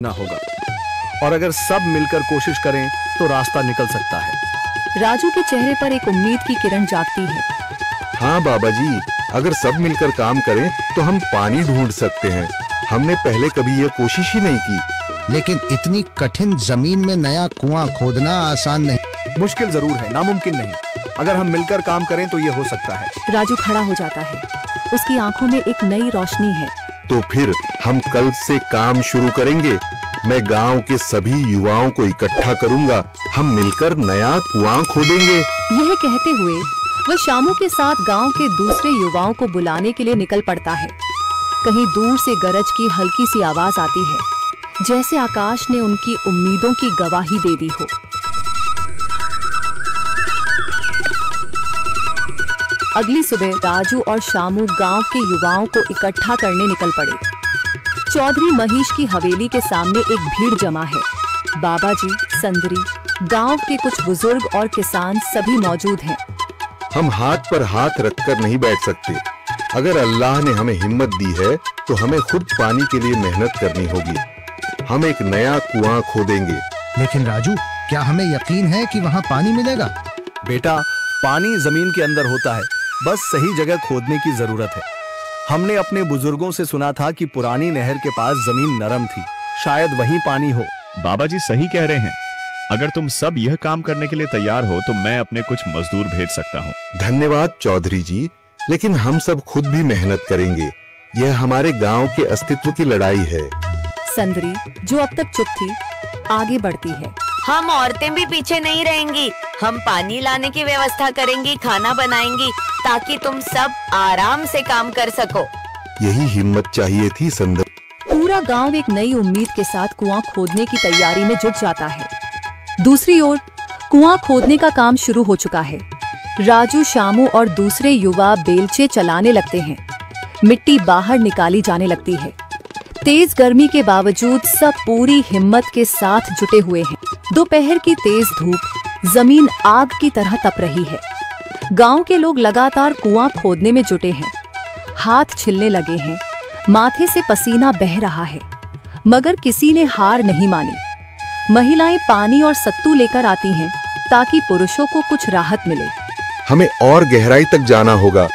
ना होगा, और अगर सब मिलकर कोशिश करें तो रास्ता निकल सकता है। राजू के चेहरे पर एक उम्मीद की किरण जागती है। हाँ बाबा जी, अगर सब मिलकर काम करें तो हम पानी ढूंढ सकते हैं। हमने पहले कभी ये कोशिश ही नहीं की। लेकिन इतनी कठिन जमीन में नया कुआं खोदना आसान नहीं। मुश्किल जरूर है, नामुमकिन नहीं। अगर हम मिलकर काम करें तो ये हो सकता है। राजू खड़ा हो जाता है, उसकी आंखों में एक नई रोशनी है। तो फिर हम कल से काम शुरू करेंगे। मैं गांव के सभी युवाओं को इकट्ठा करूंगा, हम मिलकर नया कुआं खोदेंगे। यह कहते हुए वह शामू के साथ गांव के दूसरे युवाओं को बुलाने के लिए निकल पड़ता है। कहीं दूर से गरज की हल्की सी आवाज आती है, जैसे आकाश ने उनकी उम्मीदों की गवाही दे दी हो। अगली सुबह राजू और शामू गांव के युवाओं को इकट्ठा करने निकल पड़े। चौधरी महेश की हवेली के सामने एक भीड़ जमा है। बाबा जी, संदरी, गांव के कुछ बुजुर्ग और किसान सभी मौजूद हैं। हम हाथ पर हाथ रखकर नहीं बैठ सकते। अगर अल्लाह ने हमें हिम्मत दी है तो हमें खुद पानी के लिए मेहनत करनी होगी। हम एक नया कुआं खोदेंगे। लेकिन राजू, क्या हमें यकीन है कि वहाँ पानी मिलेगा? बेटा, पानी जमीन के अंदर होता है, बस सही जगह खोदने की जरूरत है। हमने अपने बुजुर्गों से सुना था कि पुरानी नहर के पास जमीन नरम थी, शायद वहीं पानी हो। बाबा जी सही कह रहे हैं। अगर तुम सब यह काम करने के लिए तैयार हो तो मैं अपने कुछ मजदूर भेज सकता हूँ। धन्यवाद चौधरी जी, लेकिन हम सब खुद भी मेहनत करेंगे। यह हमारे गांव के अस्तित्व की लड़ाई है। संदरी, जो अब तक चुप थी, आगे बढ़ती है। हम औरतें भी पीछे नहीं रहेंगी। हम पानी लाने की व्यवस्था करेंगी, खाना बनाएंगी, ताकि तुम सब आराम से काम कर सको। यही हिम्मत चाहिए थी संदर। पूरा गांव एक नई उम्मीद के साथ कुआं खोदने की तैयारी में जुट जाता है। दूसरी ओर कुआं खोदने का काम शुरू हो चुका है। राजू, शामू और दूसरे युवा बेलचे चलाने लगते हैं। मिट्टी बाहर निकाली जाने लगती है। तेज गर्मी के बावजूद सब पूरी हिम्मत के साथ जुटे हुए हैं। दोपहर की तेज धूप जमीन आग की तरह तप रही है। गांव के लोग लगातार कुआं खोदने में जुटे हैं। हाथ छिलने लगे हैं, माथे से पसीना बह रहा है, मगर किसी ने हार नहीं मानी। महिलाएं पानी और सत्तू लेकर आती हैं ताकि पुरुषों को कुछ राहत मिले। हमें और गहराई तक जाना होगा।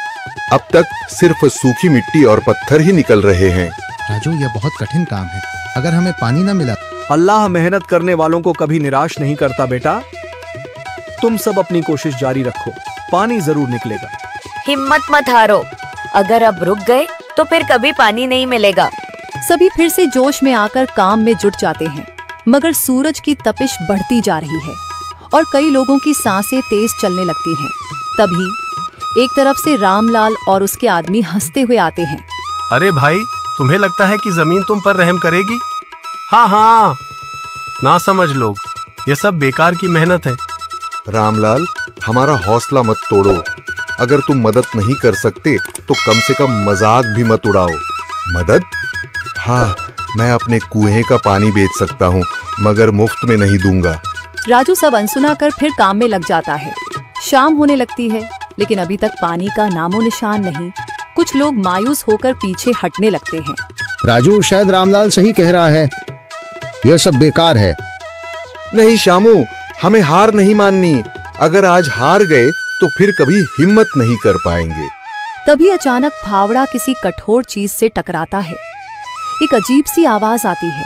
अब तक सिर्फ सूखी मिट्टी और पत्थर ही निकल रहे हैं। राजू, यह बहुत कठिन काम है। अगर हमें पानी न मिला। अल्लाह मेहनत करने वालों को कभी निराश नहीं करता बेटा। तुम सब अपनी कोशिश जारी रखो, पानी जरूर निकलेगा। हिम्मत मत हारो। अगर अब रुक गए तो फिर कभी पानी नहीं मिलेगा। सभी फिर से जोश में आकर काम में जुट जाते हैं, मगर सूरज की तपिश बढ़ती जा रही है और कई लोगों की सांसें तेज चलने लगती हैं। तभी एक तरफ से रामलाल और उसके आदमी हंसते हुए आते हैं। अरे भाई, तुम्हें लगता है कि जमीन तुम पर रहम करेगी? हाँ हाँ, ना समझ लोग, ये सब बेकार की मेहनत है। रामलाल, हमारा हौसला मत तोड़ो। अगर तुम मदद नहीं कर सकते तो कम से कम मजाक भी मत उड़ाओ। मदद? हाँ, मैं अपने कुएं का पानी बेच सकता हूँ, मगर मुफ्त में नहीं दूंगा। राजू सब अनसुना कर फिर काम में लग जाता है। शाम होने लगती है, लेकिन अभी तक पानी का नामो निशान नहीं। कुछ लोग मायूस होकर पीछे हटने लगते हैं। राजू, शायद रामलाल सही कह रहा है, यह सब बेकार है। नहीं शामू, हमें हार नहीं माननी। अगर आज हार गए तो फिर कभी हिम्मत नहीं कर पाएंगे। तभी अचानक फावड़ा किसी कठोर चीज से टकराता है। एक अजीब सी आवाज आती है।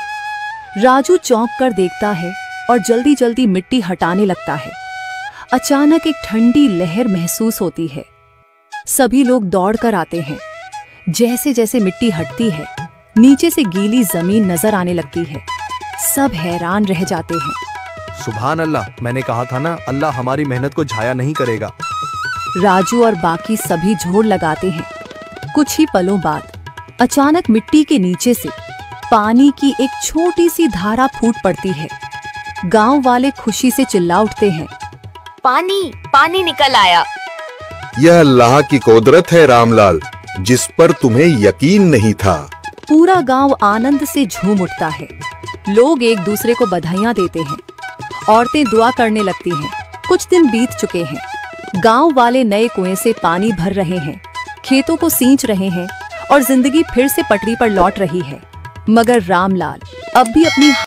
राजू चौंक कर देखता है और जल्दी जल्दी मिट्टी हटाने लगता है। अचानक एक ठंडी लहर महसूस होती है। सभी लोग दौड़कर आते हैं। जैसे जैसे मिट्टी हटती है, नीचे से गीली जमीन नजर आने लगती है। सब हैरान रह जाते हैं। सुभान अल्लाह, मैंने कहा था ना, अल्लाह हमारी मेहनत को जाया नहीं करेगा। राजू और बाकी सभी जोर लगाते हैं। कुछ ही पलों बाद अचानक मिट्टी के नीचे से पानी की एक छोटी सी धारा फूट पड़ती है। गांव वाले खुशी से चिल्ला उठते हैं। पानी, पानी निकल आया। यह अल्लाह की कुदरत है रामलाल, जिस पर तुम्हें यकीन नहीं था। पूरा गांव आनंद से झूम उठता है। लोग एक दूसरे को बधाइयां देते हैं। औरतें दुआ करने लगती हैं। कुछ दिन बीत चुके हैं। गांव वाले नए कुएं से पानी भर रहे हैं, खेतों को सींच रहे हैं और जिंदगी फिर से पटरी पर लौट रही है। मगर रामलाल अब भी अपनी